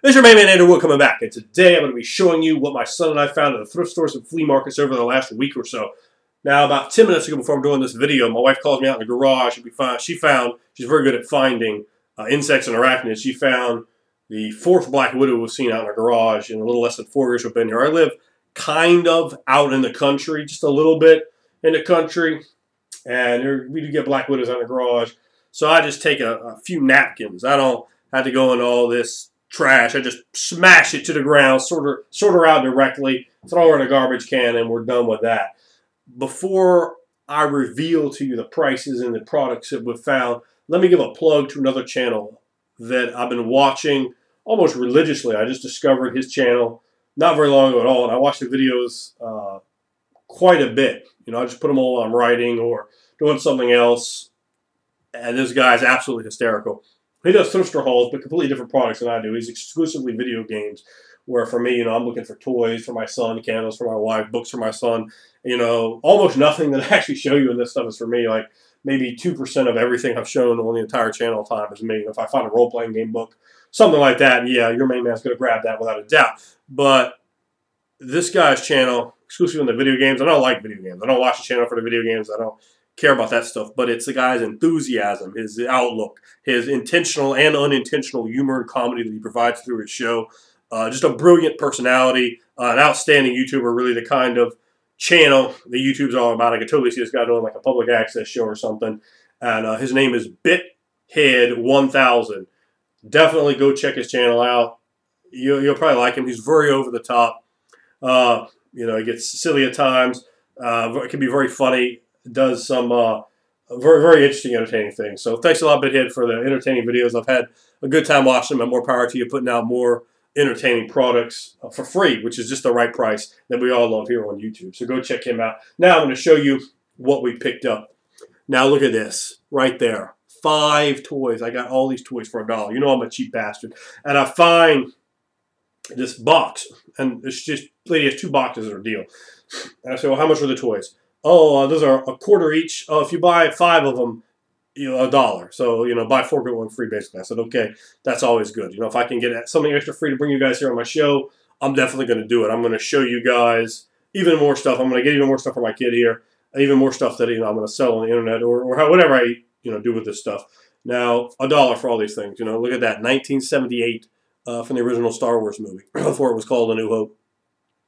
This is your main man, Andrew Wood, coming back, and today I'm going to be showing you what my son and I found at the thrift stores and flea markets over the last week or so. Now, about 10 minutes ago before I'm doing this video, my wife calls me out in the garage. She's very good at finding insects and arachnids. She found the 4th black widow we've seen out in our garage in a little less than 4 years we've been here. I live kind of out in the country, just a little bit in the country, and we do get black widows out in the garage. So I just take a few napkins. I don't have to go into all this trash. I just smash it to the ground, sort her out directly, throw her in a garbage can, and we're done with that. Before I reveal to you the prices and the products that we've found, let me give a plug to another channel that I've been watching almost religiously. I just discovered his channel not very long ago at all, and I watch the videos quite a bit. You know, I just put them all while I'm writing or doing something else, and this guy's absolutely hysterical. He does thrift store hauls, but completely different products than I do. He's exclusively video games, where for me, you know, I'm looking for toys for my son, candles for my wife, books for my son. You know, almost nothing that I actually show you in this stuff is for me. Like maybe 2% of everything I've shown on the entire channel time is me. If I find a role-playing game book, something like that, yeah, your main man's going to grab that without a doubt. But this guy's channel, exclusively on the video games, I don't like video games. I don't watch the channel for the video games. I don't care about that stuff, but it's the guy's enthusiasm, his outlook, his intentional and unintentional humor and comedy that he provides through his show. Just a brilliant personality, an outstanding YouTuber, really the kind of channel that YouTube's all about. I could totally see this guy doing like a public access show or something. And his name is Bithead1000. Definitely go check his channel out. You'll probably like him. He's very over the top. You know, he gets silly at times. It can be very funny. Does some very, very interesting, entertaining things. So thanks a lot, Bithead, for the entertaining videos. I've had a good time watching them, and more power to you putting out more entertaining products for free, which is just the right price that we all love here on YouTube. So go check him out. Now I'm going to show you what we picked up. Now look at this right there. 5 toys. I got all these toys for $1. You know I'm a cheap bastard. And I find this box, and it's just, lady has 2 boxes that are a deal. And I say, well, how much are the toys? Oh, those are $1 each. Oh, if you buy 5 of them, you know, $1. So, you know, buy 4, get 1 free, basically. I said, okay, that's always good. You know, if I can get something extra free to bring you guys here on my show, I'm definitely going to do it. I'm going to show you guys even more stuff. I'm going to get even more stuff for my kid here, even more stuff that, you know, I'm going to sell on the internet or whatever I, you know, do with this stuff. Now, $1 for all these things. You know, look at that, 1978 from the original Star Wars movie, before it was called A New Hope.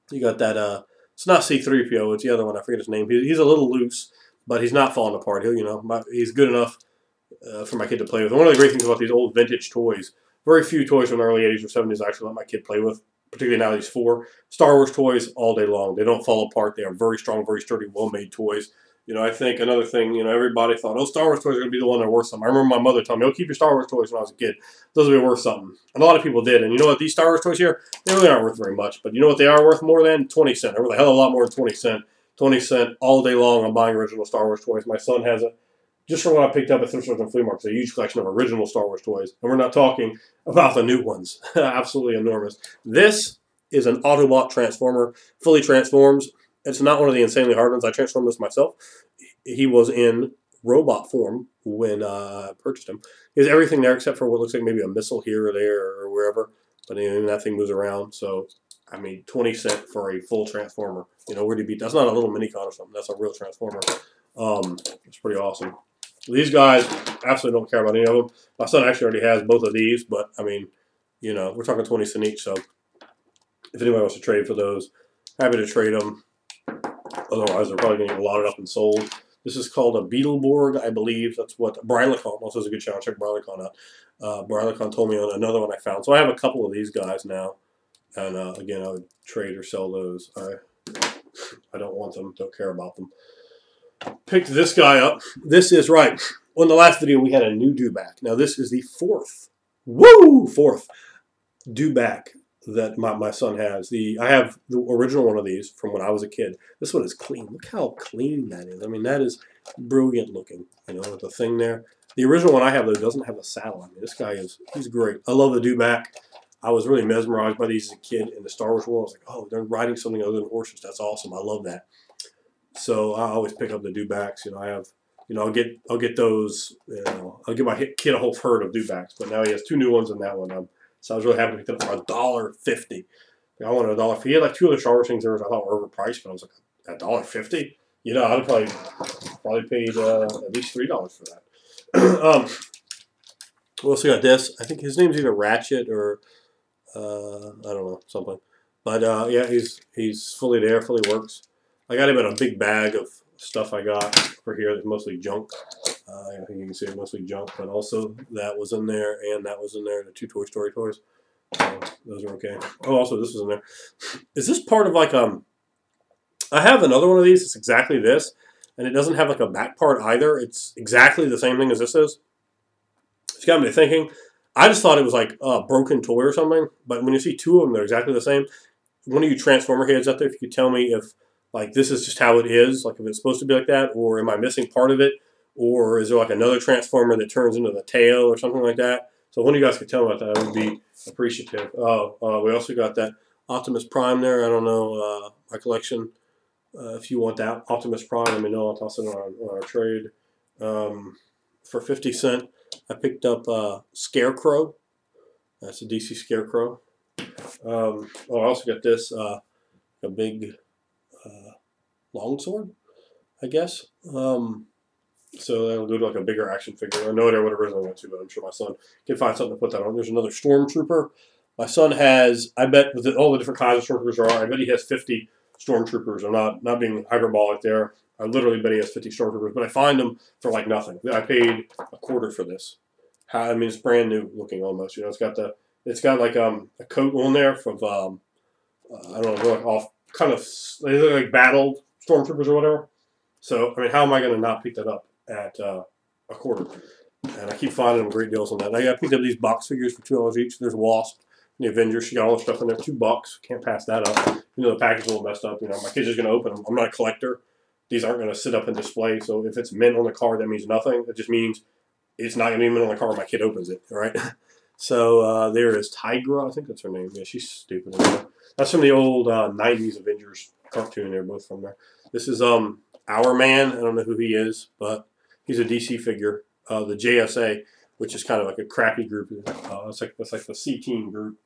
You got that. It's not C-3PO, it's the other one, I forget his name. He's a little loose, but he's not falling apart. He'll, you know, he's good enough for my kid to play with. And one of the great things about these old vintage toys, very few toys from the early 80s or 70s I actually let my kid play with, particularly now he's 4. Star Wars toys all day long. They don't fall apart. They are very strong, very sturdy, well-made toys. You know, I think another thing, you know, everybody thought, oh, Star Wars toys are going to be the one that are worth something. I remember my mother telling me, oh, keep your Star Wars toys when I was a kid. Those will be worth something. And a lot of people did. And you know what? These Star Wars toys here, they really aren't worth very much. But you know what they are worth more than? 20 cents. They're worth a hell of a lot more than 20 cents. 20 cents all day long I'm buying original Star Wars toys. My son has just from what I picked up at thrift stores and flea markets, a huge collection of original Star Wars toys. And we're not talking about the new ones. Absolutely enormous. This is an Autobot Transformer, fully transforms. It's not one of the insanely hard ones. I transformed this myself. He was in robot form when I purchased him. He has everything there except for what looks like maybe a missile here or there or wherever. But even that thing moves around. So, I mean, 20 cents for a full transformer. You know, where do you beat? That's not a little mini-con or something. That's a real transformer. It's pretty awesome. These guys absolutely don't care about any of them. My son actually already has both of these, but, I mean, you know, we're talking 20 cents each. So, if anybody wants to trade for those, happy to trade them. Otherwise, they're probably going to get lotted up and sold. This is called a Beetleborg, I believe. That's what Brilacon also has a good channel. Check Brilacon out. Brilacon told me on another one I found. So I have a couple of these guys now. And again, I would trade or sell those. I don't want them. Don't care about them. Picked this guy up. This is right. On the last video, we had a new dewback. Now, this is the 4th. Woo! 4th dewback that my son has. I have the original one of these from when I was a kid. This one is clean. Look how clean that is. I mean, that is brilliant looking. You know, with the thing there. The original one I have, though, doesn't have a saddle. I mean, this guy he's great. I love the dewback. I was really mesmerized by these as a kid in the Star Wars world. I was like, oh, they're riding something other than horses. That's awesome. I love that. So I always pick up the dewbacks. You know, I have, you know, I'll get those. You know, I'll give my kid a whole herd of dewbacks. But now he has 2 new ones in that one. I'm So I was really happy to pick it up for $1.50. I wanted $1. He had like 2 other Star Wars things there, which I thought were overpriced, but I was like, $1.50? You know, I'd probably paid at least $3 for that. We also got this. I think his name's either Ratchet or I don't know, something. But yeah, he's fully there, fully works. I got him in a big bag of stuff I got for here that's mostly junk. I think you can see it mostly junk, but also that was in there and that was in there, the 2 Toy Story toys. So those are okay. Oh, also this was in there. Is this part of like I have another one of these. It's exactly this, and it doesn't have like a back part either. It's exactly the same thing as this is. It's got me thinking. I just thought it was like a broken toy or something, but when you see 2 of them, they're exactly the same. One of you Transformer heads out there, if you could tell me if like this is just how it is, like if it's supposed to be like that, or am I missing part of it, or is there like another Transformer that turns into the tail or something like that? So one of you guys could tell me about that, I would be appreciative. Oh, we also got that Optimus Prime there. I don't know my collection. If you want that Optimus Prime, let me know. I'll toss it on our trade. For 50 cents, I picked up Scarecrow. That's a DC Scarecrow. I also got this, a big longsword, I guess. So that'll go to like a bigger action figure. I no idea what it originally went to, but I'm sure my son can find something to put that on. There's another Stormtrooper. My son has, I bet with all the different kinds of Stormtroopers there are, I bet he has 50 Stormtroopers. I'm not being hyperbolic there. I literally bet he has 50 Stormtroopers, but I find them for like nothing. I paid $1/4 for this. I mean, it's brand new looking almost. You know, it's got like a coat on there from I don't know, like off kind of they look like battled Stormtroopers or whatever. So I mean, how am I going to not pick that up at $1/4? And I keep finding them great deals on that. I picked up these box figures for $2 each. There's Wasp, the Avengers. She got all the stuff in there. $2. Can't pass that up. You know, the package is a little messed up. You know, my kid's just going to open them. I'm not a collector. These aren't going to sit up and display. So if it's mint on the card, that means nothing. It just means it's not going to be mint on the card when my kid opens it. All right. So there is Tigra. I think that's her name. Yeah, she's stupid. That's from the old 90s Avengers cartoon. They're both from there. This is Our Man. I don't know who he is, but he's a DC figure. The JSA, which is kind of like a crappy group. That's like the C-Team group.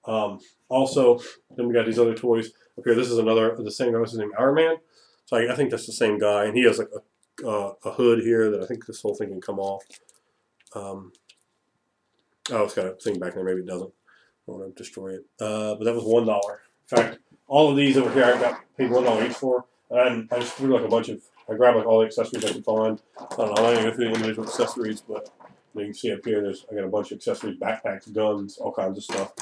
Also, then we got these other toys up here. This is the same guy. What's his name? Our Man. So I think that's the same guy, and he has like a hood here that I think this whole thing can come off. Oh, it's got a thing back there. Maybe it doesn't. I want to destroy it. But that was $1. In fact, all of these over here I got paid $1 each for, and I just threw like a bunch of. I grabbed like all the accessories I could find. I don't know. I'm not going to go through the individual accessories, but you can see up here. I got a bunch of accessories, backpacks, guns, all kinds of stuff.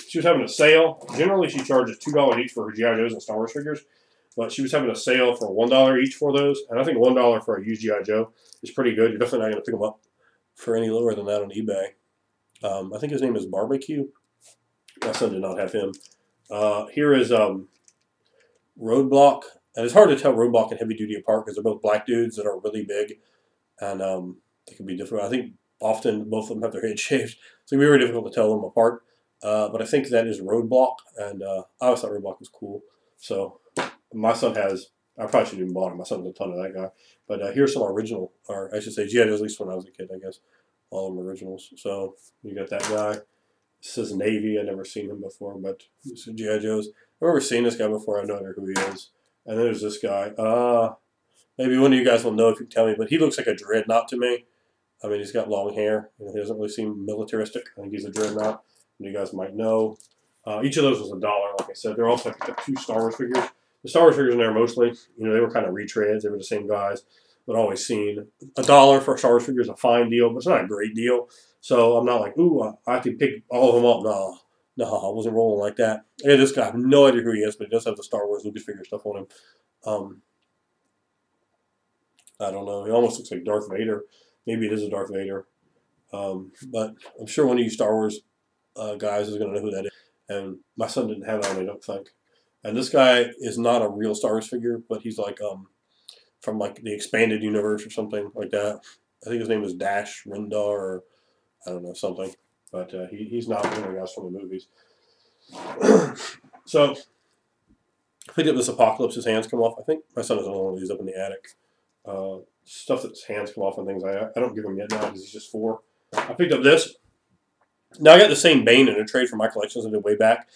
She was having a sale. Generally, she charges $2 each for her G.I. Joes and Star Wars figures, but she was having a sale for $1 each for those, and I think $1 for a used G.I. Joe is pretty good. You're definitely not going to pick them up for any lower than that on eBay. I think his name is Barbecue. My son did not have him. Here is Roadblock, and it's hard to tell Roadblock and Heavy Duty apart because they're both black dudes that are really big, and they can be different. I think often both of them have their head shaved, so it can be very difficult to tell them apart. But I think that is Roadblock, and I always thought Roadblock was cool. So my son has, I probably shouldn't even bought him. My son has a ton of that guy. But here's some original, or I should say, G.I. Joes, at least when I was a kid, I guess. All of them originals. So you got that guy. This says Navy. I've never seen him before, but this is G.I. Joe's. I've never seen this guy before. I know who he is. And then there's this guy. Maybe one of you guys will know if you can tell me, but he looks like a dreadnought to me. I mean, he's got long hair. He doesn't really seem militaristic. I think he's a dreadnought. You guys might know. Each of those was $1, like I said. They're also like 2 Star Wars figures. The Star Wars figures in there mostly, they were kind of retreads. They were the same guys, but always seen. $1 for a Star Wars figure is a fine deal, but it's not a great deal. So I'm not like, ooh, I have to pick all of them up. No, I wasn't rolling like that. Yeah, this guy, I have no idea who he is, but he does have the Star Wars Lucas figure stuff on him. I don't know. He almost looks like Darth Vader. Maybe it is a Darth Vader. But I'm sure one of you Star Wars guys is going to know who that is. And my son didn't have that on, I don't think. And this guy is not a real Star Wars figure, but he's like from like the expanded universe or something like that. I think his name is Dash Rendar or I don't know, something. But he's not one of the guys from the movies. So I picked up this Apocalypse. His hands come off. I think my son has one of these up in the attic. Stuff that his hands come off and things. I don't give him yet now because he's just 4. I picked up this. Now, I got the same Bane in a trade from my collections I did way back,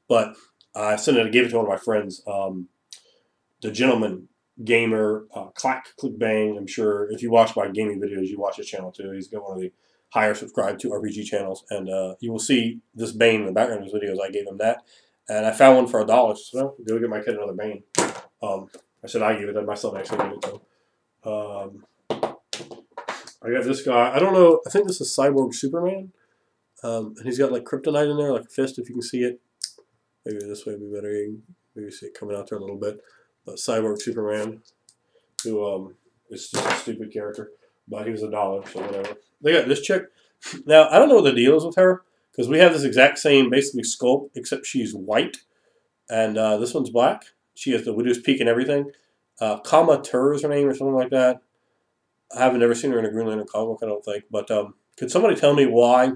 but I gave it to one of my friends, the Gentleman Gamer, Clack Click Bang. I'm sure if you watch my gaming videos, you watch his channel too. He's got one of the higher subscribed to RPG channels, and you will see this Bane in the background of his videos. I gave him that, and I found one for $1. So well, go get my kid another Bane. I said I gave it. My son actually gave it to him. I got this guy. I don't know. I think this is Cyborg Superman. And he's got like kryptonite in there, like a fist, if you can see it. Maybe this way would be better. You can maybe see it coming out there a little bit. But Cyborg Superman, who is just a stupid character, but he was $1, so whatever. They got this chick. Now, I don't know what the deal is with her, because we have this exact same, basically, sculpt, except she's white, and this one's black. She has the Widow's Peak and everything. Kama Tur is her name, or something like that. I haven't ever seen her in a Green Lantern comic book, I don't think. But could somebody tell me why?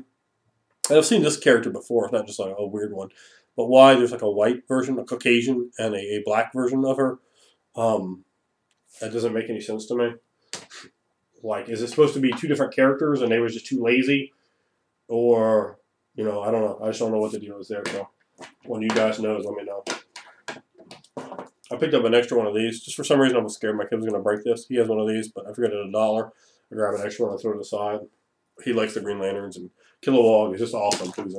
I've seen this character before. It's not just like a weird one. But why there's like a white version, a Caucasian, and a black version of her. That doesn't make any sense to me. Like, is it supposed to be two different characters and they were just too lazy? Or, you know, I don't know. I just don't know what the deal is there. So, when you guys know, let me know. I picked up an extra one of these. Just for some reason, I was scared my kid was going to break this. He has one of these, but I figured at $1. I grab an extra one and throw it aside. He likes the Green Lanterns, and Kilowog is just awesome, too.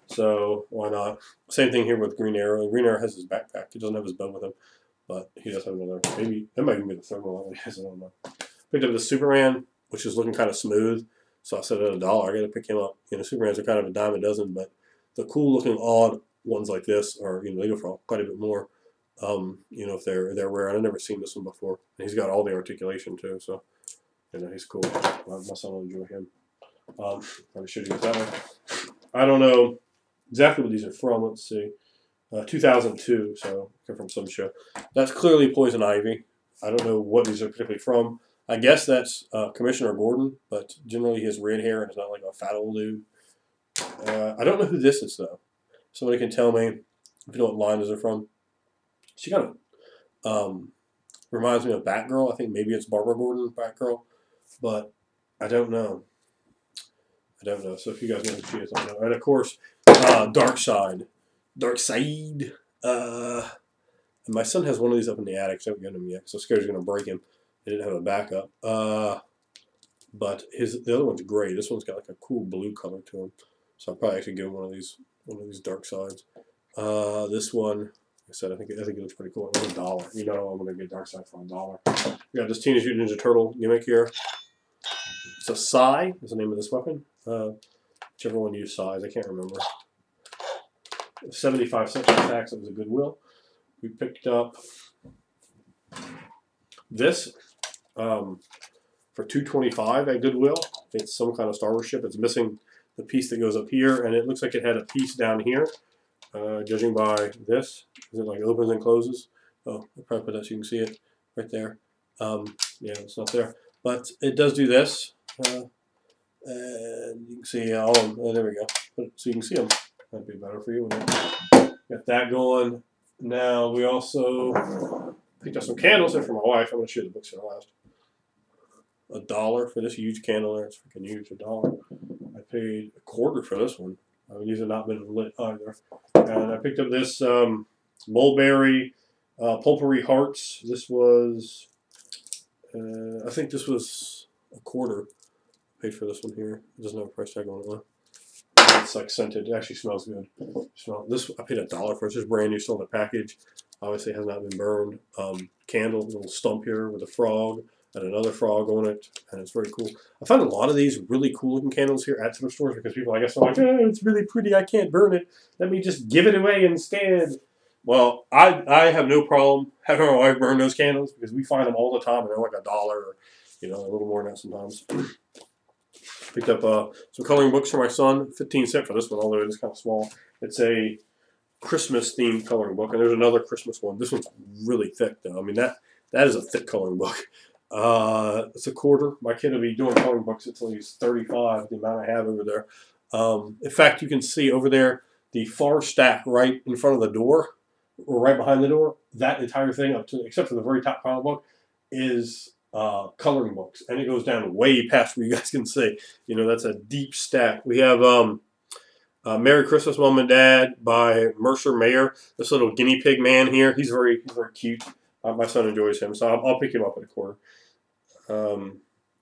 So, why not? Same thing here with Green Arrow. Green Arrow has his backpack. He doesn't have his bow with him, but he does have another. Maybe, that might even be the third one. I don't know. Picked up the Superman, which is looking kind of smooth. So I said at $1, I got to pick him up. You know, Supermans are kind of a dime a dozen, but the cool-looking, odd ones like this are, you know, they go for quite a bit more. You know, if they're rare. I've never seen this one before. And he's got all the articulation too, so you know he's cool. My son will enjoy him. Probably should use that one. I don't know exactly what these are from. Let's see, 2002. So they're from some show. That's clearly Poison Ivy. I don't know what these are particularly from. I guess that's Commissioner Gordon, but generally he has red hair and is not like a fat old dude. I don't know who this is though. Somebody can tell me if you know what line these are from. She kind of reminds me of Batgirl. I think maybe it's Barbara Gordon, Batgirl, but I don't know. So if you guys know who she is, I don't know. And of course, Darkseid. And my son has one of these up in the attic. So I haven't gotten him yet. So scared he's going to break him. They didn't have a backup. But the other one's gray. This one's got like a cool blue color to him. So I'll probably actually give him one of these Darkseids. This one. I said, I think it looks pretty cool. It was $1. You know, I'm going to get Darkseid for $1. We got this Teenage Mutant Ninja Turtle gimmick here. It's a Sai, is the name of this weapon. Whichever one used Sais, I can't remember. 75 cents for tax. It was a Goodwill. We picked up this for $2.25 at Goodwill. It's some kind of Star Wars ship. It's missing the piece that goes up here, and it looks like it had a piece down here. Judging by this, is it like opens and closes? Oh, I'll probably put that so you can see it right there. Yeah, it's not there, but it does do this, and you can see all of them. Oh, there we go. So you can see them. That'd be better for you, wouldn't it? Got that going. Now we also picked up some candles there for my wife. I'm going to show you the books here last. $1 for this huge candle there. It's freaking huge. $1. I paid $0.25 for this one. These have not been lit either. And I picked up this Mulberry Pulpery Hearts. This was, I think this was $0.25. Paid for this one here. It doesn't have a price tag on it. It's like scented. It actually smells good. This I paid $1 for. It's just brand new, still in the package. Obviously, it has not been burned. Candle, little stump here with a frog and another frog on it, and it's very cool. I found a lot of these really cool looking candles here at thrift stores because people, I guess, are like, oh, it's really pretty, I can't burn it. Let me just give it away instead. Well, I have no problem having my wife burn those candles because we find them all the time, and they're like $1 or, you know, a little more than that sometimes. Picked up some coloring books for my son. 15 cents for this one, although it is kind of small. It's a Christmas-themed coloring book, and there's another Christmas one. This one's really thick, though. I mean, that is a thick coloring book. It's $0.25. My kid will be doing coloring books until he's 35, the amount I have over there. In fact, you can see over there the far stack right in front of the door, or right behind the door. That entire thing, up to except for the very top coloring book, is coloring books, and it goes down way past where you guys can see. You know, that's a deep stack. We have Merry Christmas, Mom and Dad by Mercer Mayer. This little guinea pig man here, he's very cute. My son enjoys him, so I'll pick him up at a quarter.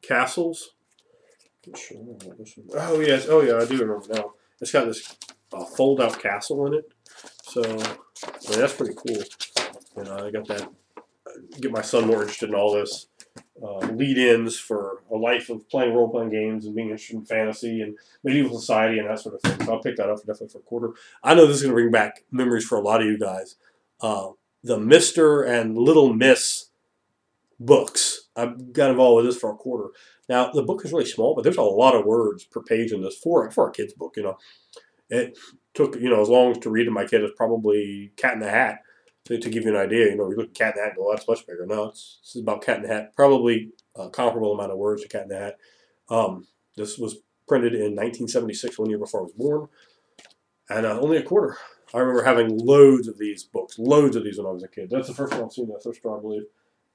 Castles. Oh yes, oh yeah, I do remember now. It's got this fold-out castle in it, so I mean, that's pretty cool. And I got that. Get my son more interested in all this. Lead-ins for a life of playing role-playing games and being interested in fantasy and medieval society and that sort of thing. So I'll pick that up definitely for a quarter. I know this is going to bring back memories for a lot of you guys. The Mr. and Little Miss books. I got involved with this for a quarter. Now, the book is really small, but there's a lot of words per page in this for a kid's book, you know. It took, you know, as long as to read to my kid as probably Cat in the Hat. To give you an idea, you know, you look at Cat in the Hat and go, that's much bigger. No, this is about Cat in the Hat. Probably a comparable amount of words to Cat in the Hat. This was printed in 1976, 1 year before I was born. And only a quarter. I remember having loads of these books. Loads of these when I was a kid. That's the first one I've seen at Thrift Store, I believe.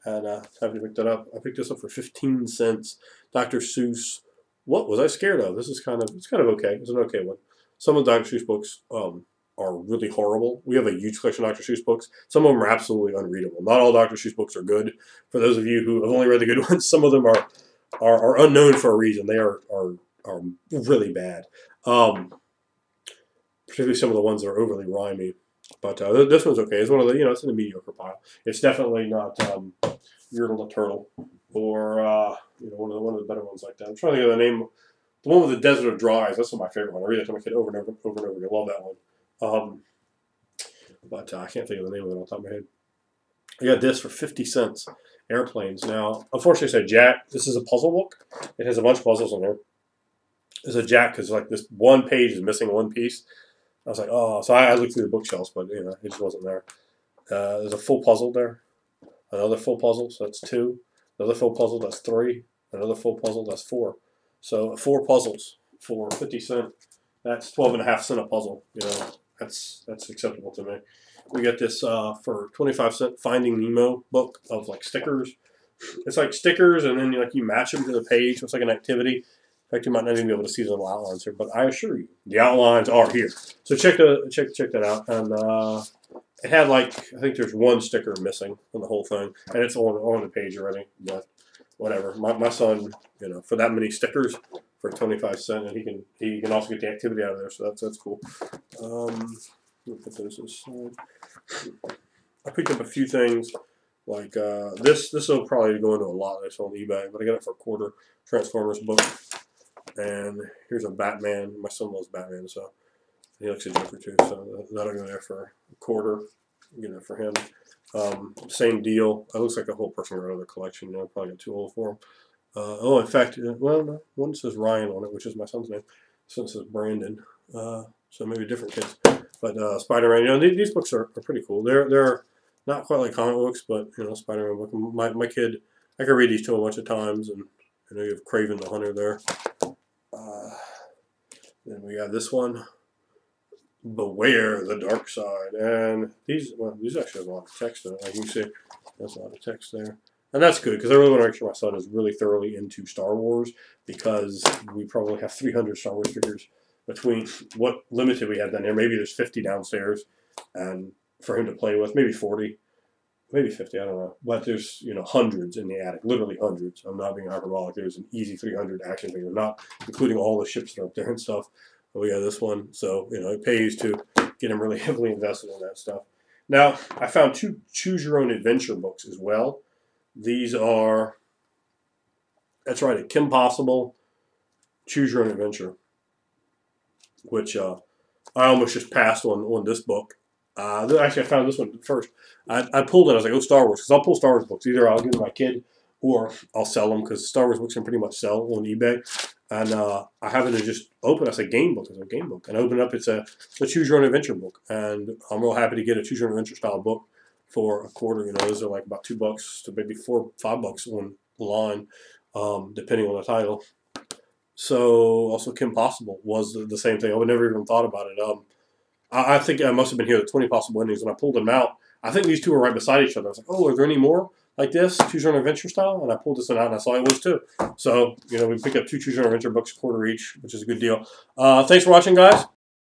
And having to pick that up. I picked this up for 15 cents. Dr. Seuss. What was I scared of? This is it's kind of okay. It's an okay one. Some of the Dr. Seuss books are really horrible. We have a huge collection of Dr. Seuss books. Some of them are absolutely unreadable. Not all Dr. Seuss books are good. For those of you who have only read the good ones, some of them are unknown for a reason. They are really bad. Particularly some of the ones that are overly rhymey. But this one's okay. It's one of the, you know, it's in the mediocre pile. It's definitely not Yertle the Turtle or you know, one of the better ones like that. I'm trying to think of the name. The one with the Desert of Dries. That's my favorite one. I read it to my kid over and over and over again. I love that one. But I can't think of the name of it off the top of my head. I got this for 50 cents. Airplanes. Now, unfortunately, I said Jack. This is a puzzle book. It has a bunch of puzzles in there. There's a Jack because like this one page is missing one piece. I was like, oh. So I looked through the bookshelves, but you know, it just wasn't there. There's a full puzzle there. Another full puzzle, so that's 2. Another full puzzle, that's 3. Another full puzzle, that's 4. So 4 puzzles for 50 cents. That's 12.5 cents a puzzle. You know, that's acceptable to me. We got this for 25 cents Finding Nemo book of like stickers. It's like stickers, and then you match them to the page. It's like an activity. In fact, you might not even be able to see the little outlines here, but I assure you, the outlines are here. So check that out. And it had like, I think there's 1 sticker missing from the whole thing, and it's on the page already. But whatever. My son, you know, for that many stickers for 25 cents, and he can also get the activity out of there. So that's cool. Let me put those aside. I picked up a few things like this. This will probably go into a lot that's on eBay, but I got it for a quarter. Transformers book. And here's a Batman. My son loves Batman, so he likes a Joker too. So that'll go there for a quarter. You know, for him. Same deal. It looks like a whole person wrote another collection. You know, probably got too old for him. Oh, in fact, well, no, one says Ryan on it, which is my son's name. This one says Brandon. So maybe different kids. But Spider-Man, you know, these books are pretty cool. They're not quite like comic books, but you know, Spider-Man book. My kid, I can read these to him a bunch of times, and you know, you have Kraven the Hunter there. Then we got this one, Beware the Dark Side, and these actually have a lot of text in it. Like you can see, there's a lot of text there. And that's good, because I really want to make sure my son is really thoroughly into Star Wars, because we probably have 300 Star Wars figures between what limited we have down here. Maybe there's 50 downstairs, and for him to play with, maybe 40, maybe 50, I don't know. But there's, you know, hundreds in the attic, literally hundreds. I'm not being hyperbolic. There's an easy 300 action figures, not including all the ships that are up there and stuff. But we got this one, so, you know, it pays to get him really heavily invested in that stuff. Now, I found 2 Choose Your Own Adventure books as well. These are, that's right, Kim Possible, Choose Your Own Adventure, which I almost just passed on this book. Actually, I found this one first. I pulled it. I was like, oh, Star Wars, because I'll pull Star Wars books. Either I'll give them to my kid or I'll sell them, because Star Wars books can pretty much sell on eBay. And I happened to just open it. I said, game book. It's a game book. And I opened it up. It's a Choose Your Own Adventure book. And I'm real happy to get a Choose Your Own Adventure style book for a quarter. You know, those are like about $2 to maybe $4, $5 online, depending on the title. So also Kim Possible was the same thing. I would never even thought about it. I think I must have been here at 20 possible endings. When I pulled them out, I think these two were right beside each other. I was like, oh, are there any more like this, Choose Your Own Adventure style? And I pulled this one out, and I saw it was too. So, you know, we picked up 2 Choose Your Own Adventure books, a quarter each, which is a good deal. Thanks for watching, guys.